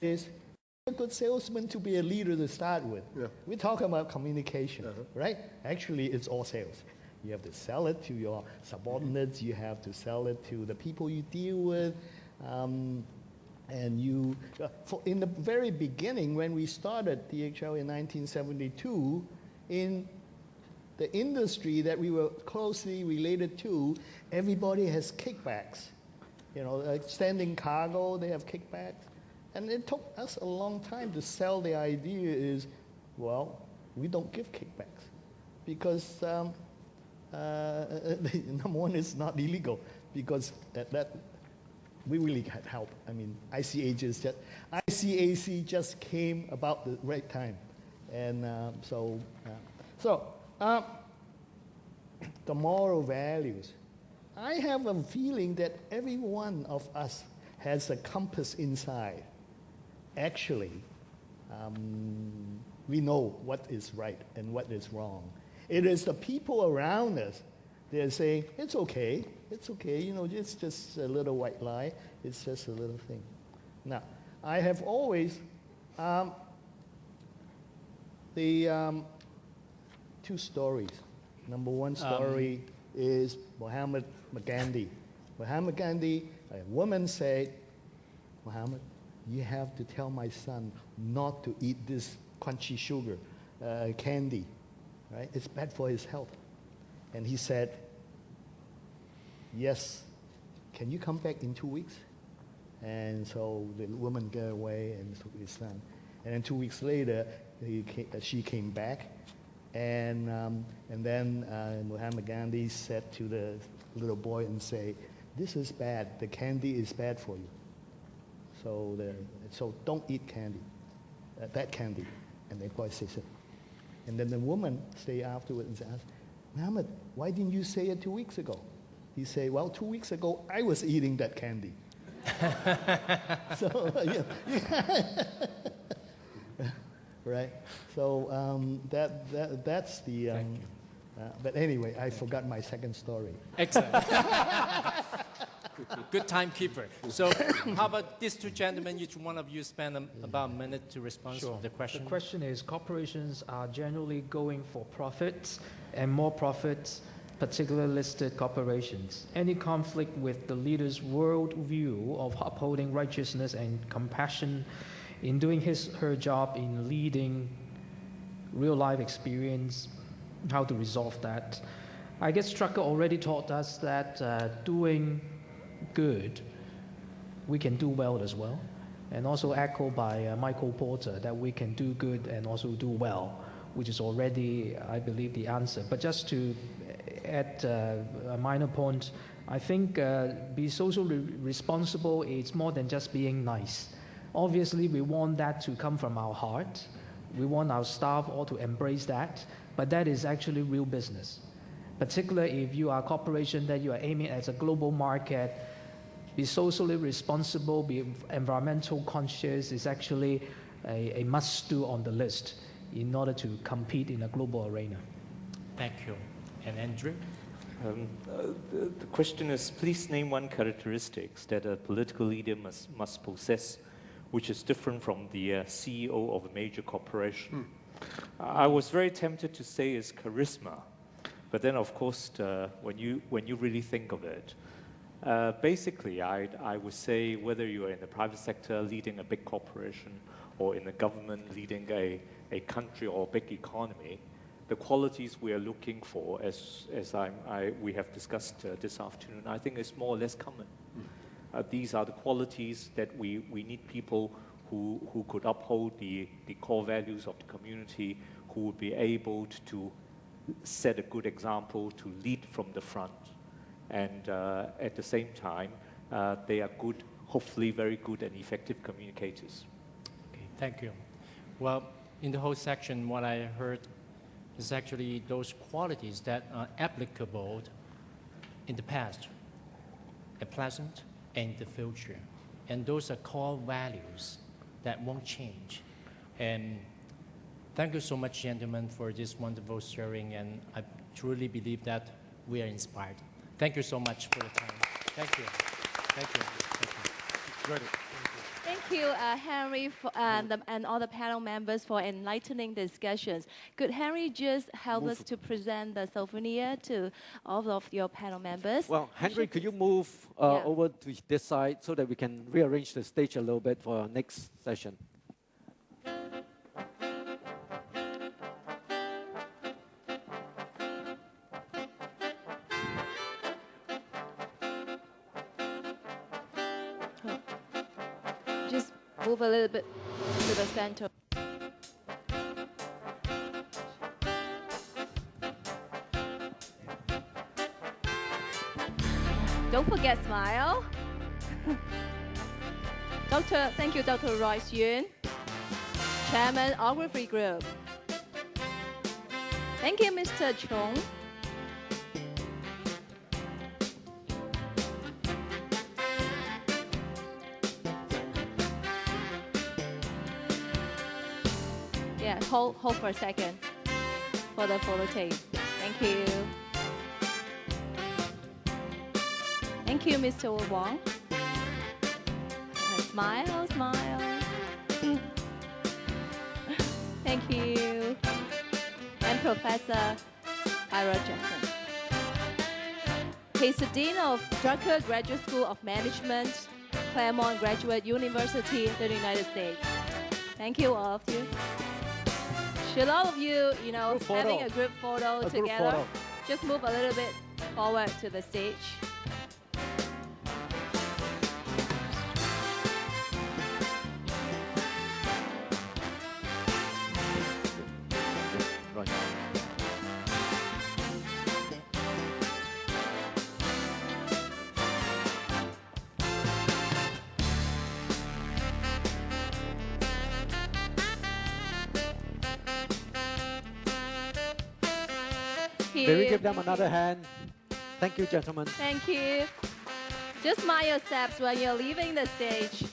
is a good salesman to be a leader to start with. Yeah. We talk about communication, right? Actually, it's all sales. You have to sell it to your subordinates. You have to sell it to the people you deal with. And you, in the very beginning, when we started DHL in 1972, in the industry that we were closely related to, everybody has kickbacks. You know, like standing cargo, they have kickbacks. And it took us a long time to sell the idea is, well, we don't give kickbacks. Because number one, it's not illegal. Because that we really had help. I mean, ICAC just came about the right time. And the moral values. I have a feeling that every one of us has a compass inside. Actually, we know what is right and what is wrong. It is the people around us. They're saying, it's okay, you know, it's just a little white lie, it's just a little thing. Now, I have always, two stories. Number one story is Mahatma Gandhi. Mahatma Gandhi, a woman said, Muhammad, you have to tell my son not to eat this crunchy sugar, candy, right? It's bad for his health. And he said, yes, can you come back in 2 weeks? And so the woman got away and took his son. And then 2 weeks later, she came back. And then Mahatma Gandhi said to the little boy and say, this is bad, the candy is bad for you. So don't eat candy, that candy. And the boy says it. And then the woman stayed afterwards and said, Muhammad, why didn't you say it 2 weeks ago? He said, well, 2 weeks ago, I was eating that candy. So, yeah. Right? So that's the... but anyway, I forgot my second story. Excellent. Good timekeeper. So how about these two gentlemen, each one of you spend about a minute to respond to the question. The question is, corporations are generally going for profits and more profits, particularly listed corporations. Any conflict with the leader's worldview of upholding righteousness and compassion in doing her job in leading real-life experience, how to resolve that? I guess Trucker already taught us that doing good, we can do well as well. And also echoed by Michael Porter, that we can do good and also do well, which is already, I believe, the answer. But just to add a minor point, I think be socially responsible is more than just being nice. Obviously, we want that to come from our heart. We want our staff all to embrace that, but that is actually real business. Particularly if you are a corporation that you are aiming at a global market, be socially responsible, be environmental conscious is actually a must-do on the list in order to compete in a global arena. Thank you. And Andrew? The question is, please name one characteristics that a political leader must possess, which is different from the CEO of a major corporation. I was very tempted to say is charisma, but then of course, when you really think of it, basically I would say whether you are in the private sector leading a big corporation or in the government leading a country or a big economy, the qualities we are looking for, as we have discussed this afternoon, I think is more or less common. These are the qualities that we need people who could uphold the core values of the community, who would be able to set a good example, to lead from the front. And at the same time, they are good, hopefully very good and effective communicators. Okay, thank you. Well, in the whole section, what I heard is actually those qualities that are applicable in the past, at present, and the future. And those are core values that won't change. And thank you so much, gentlemen, for this wonderful sharing. And I truly believe that we are inspired. Thank you so much for the time. Thank you. Thank you. Thank you. Thank you, Henry, and all the panel members for enlightening discussions. Could Henry just help us to present the souvenir to all of your panel members? Well, Henry, could you move Yeah. over to this side so that we can rearrange the stage a little bit for our next session? Just move a little bit to the center. Don't forget smile. Thank you, Dr. Royce Yun, Chairman, Ogilvy Group. Thank you, Mr. Chung. Yeah, hold for a second for the photo tape. Thank you. Thank you, Mr. Wong. Smile, smile. Thank you. And Professor Ira Jackson. He's the Dean of Drucker Graduate School of Management, Claremont Graduate University in the United States. Thank you, all of you. Should all of you, Group photo. having a group photo A group together, photo. just move a little bit forward to the stage. Right. May we give them another hand? Thank you, gentlemen. Thank you. Just mind your steps when you're leaving the stage.